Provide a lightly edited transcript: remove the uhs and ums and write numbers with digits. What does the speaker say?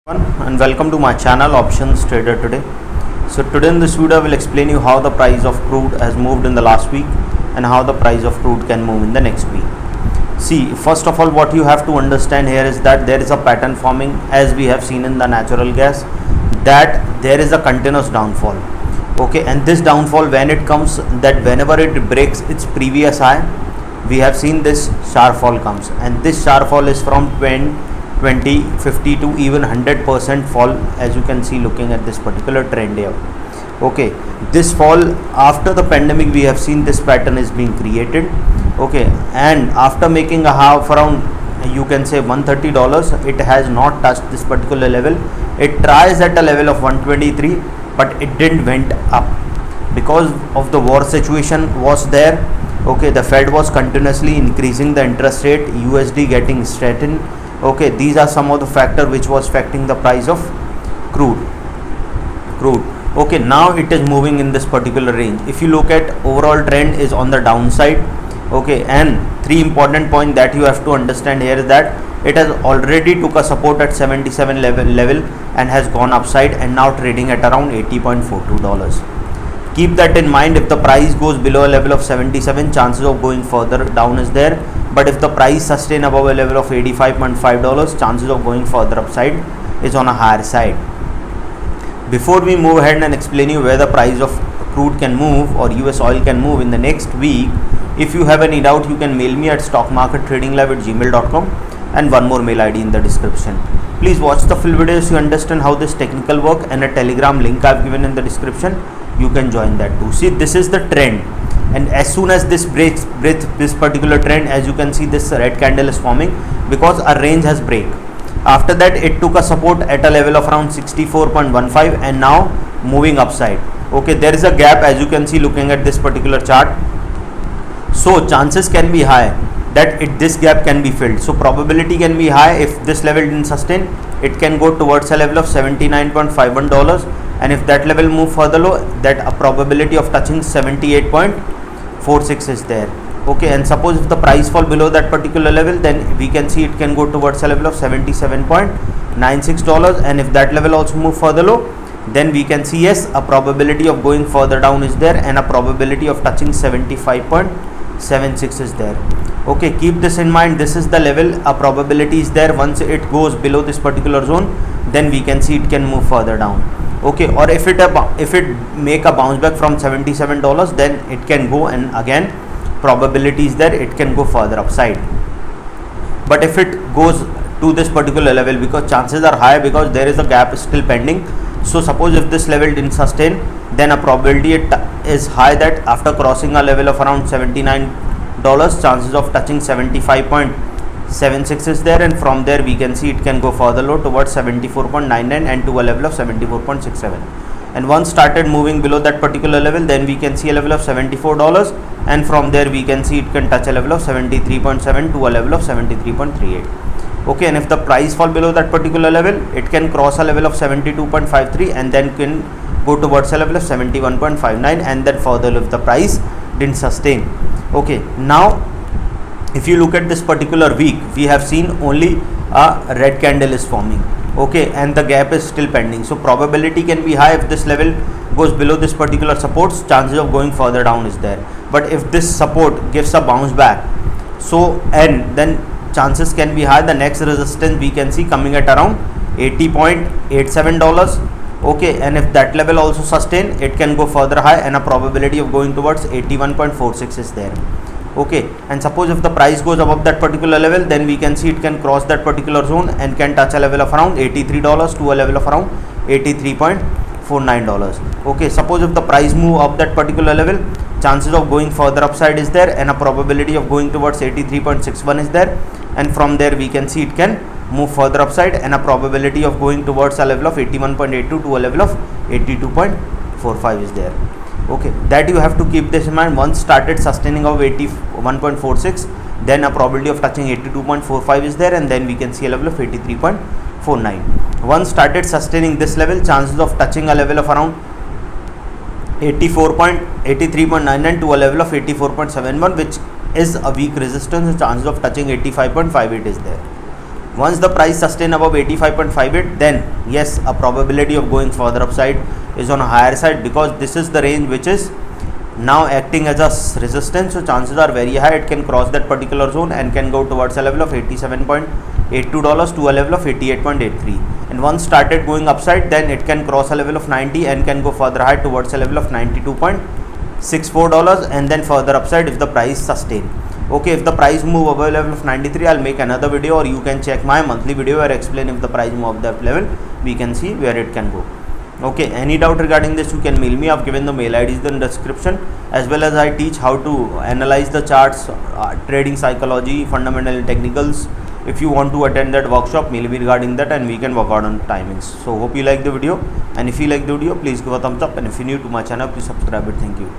And welcome to my channel Options Trader today. So today in this video I will explain you how the price of crude has moved in the last week and how the price of crude can move in the next week. See, first of all, what you have to understand here is that there is a pattern forming, as we have seen in the natural gas, that there is a continuous downfall. Okay, and this downfall, when it comes, that whenever it breaks its previous high, we have seen this sharp fall comes, and this sharp fall is from 20, 50 to even 100% fall, as you can see looking at this particular trend here. Okay, this fall after the pandemic, we have seen this pattern is being created. Okay, and after making a half around, you can say $130, it has not touched this particular level. It tries at a level of 123, but it didn't went up because of the war situation was there. Okay, the Fed was continuously increasing the interest rate, USD getting strengthened. Okay, these are some of the factor which was affecting the price of crude. Okay, now it is moving in this particular range. If you look at overall trend is on the downside. Okay, and three important point that you have to understand here is that it has already took a support at 77 level and has gone upside and now trading at around $80.42. Keep that in mind. If the price goes below a level of 77, chances of going further down is there. But if the price sustain above a level of $85.5, chances of going further upside is on a higher side. Before we move ahead and explain you where the price of crude can move or US oil can move in the next week, if you have any doubt, you can mail me at stockmarkettradinglive@gmail.com and one more mail ID in the description. Please watch the full video so you understand how this technical work, and a Telegram link I have given in the description. You can join that too. See, this is the trend, and as soon as this breaks this particular trend, as you can see, this red candle is forming because a range has break. After that, it took a support at a level of around 64.15 and now moving upside. Okay, there is a gap, as you can see looking at this particular chart. So chances can be high that this gap can be filled. So probability can be high. If this level didn't sustain, it can go towards a level of $79.51, and if that level move further low, that a probability of touching 78.46 is there. Okay, and suppose if the price fall below that particular level, then we can see it can go towards a level of $77.96, and if that level also move further low, then we can see yes, a probability of going further down is there, and a probability of touching 75.76 is there. Okay, keep this in mind. This is the level, a probability is there. Once it goes below this particular zone, then we can see it can move further down. Okay, or if it make a bounce back from $77, then it can go, and again probability is there, it can go further upside. But if it goes to this particular level, because chances are high because there is a gap still pending. So suppose if this level didn't sustain, then a probability is high that after crossing a level of around $79, chances of touching 75.76 is there, and from there we can see it can go further low towards 74.99 and to a level of 74.67. And once started moving below that particular level, then we can see a level of $74, and from there we can see it can touch a level of 73.7 to a level of 73.38. Okay, and if the price fall below that particular level, it can cross a level of 72.53 and then can go towards a level of 71.59, and then further if the price didn't sustain. Okay, now if you look at this particular week, we have seen only a red candle is forming. Okay, and the gap is still pending. So probability can be high if this level goes below this particular support, chances of going further down is there. But if this support gives a bounce back, so and then chances can be high the next resistance we can see coming at around $80.87. Okay, and if that level also sustain, it can go further high, and a probability of going towards 81.46 is there. Okay, and suppose if the price goes above that particular level, then we can see it can cross that particular zone and can touch a level of around $83 to a level of around $83.49. Okay, suppose if the price move up that particular level, chances of going further upside is there, and a probability of going towards 83.61 is there, and from there we can see it can move further upside, and a probability of going towards a level of 81.82 to a level of 82.45 is there. Okay, that you have to keep this in mind. Once started sustaining of 81.46, then a probability of touching 82.45 is there, and then we can see a level of 83.49. Once started sustaining this level, chances of touching a level of around 83.99 to a level of 84.71, which is a weak resistance, and chances of touching 85.58 is there. Once the price sustain above 85.58, then yes, a probability of going further upside is on a higher side, because this is the range which is now acting as a resistance. So chances are very high it can cross that particular zone and can go towards a level of $87.82 to a level of 88.83, and once started going upside, then it can cross a level of 90 and can go further high towards a level of $92.64, and then further upside if the price sustain. Okay, if the price move above level of 93, I'll make another video, or you can check my monthly video where I explain if the price move up that level, we can see where it can go. Okay, any doubt regarding this, you can mail me. I've given the mail IDs in the description, as well as I teach how to analyze the charts, trading psychology, fundamental and technicals. If you want to attend that workshop, mail me regarding that and we can work out on timings. So hope you like the video, and if you like the video, please give a thumbs up, and if you're new to my channel, please subscribe it. Thank you.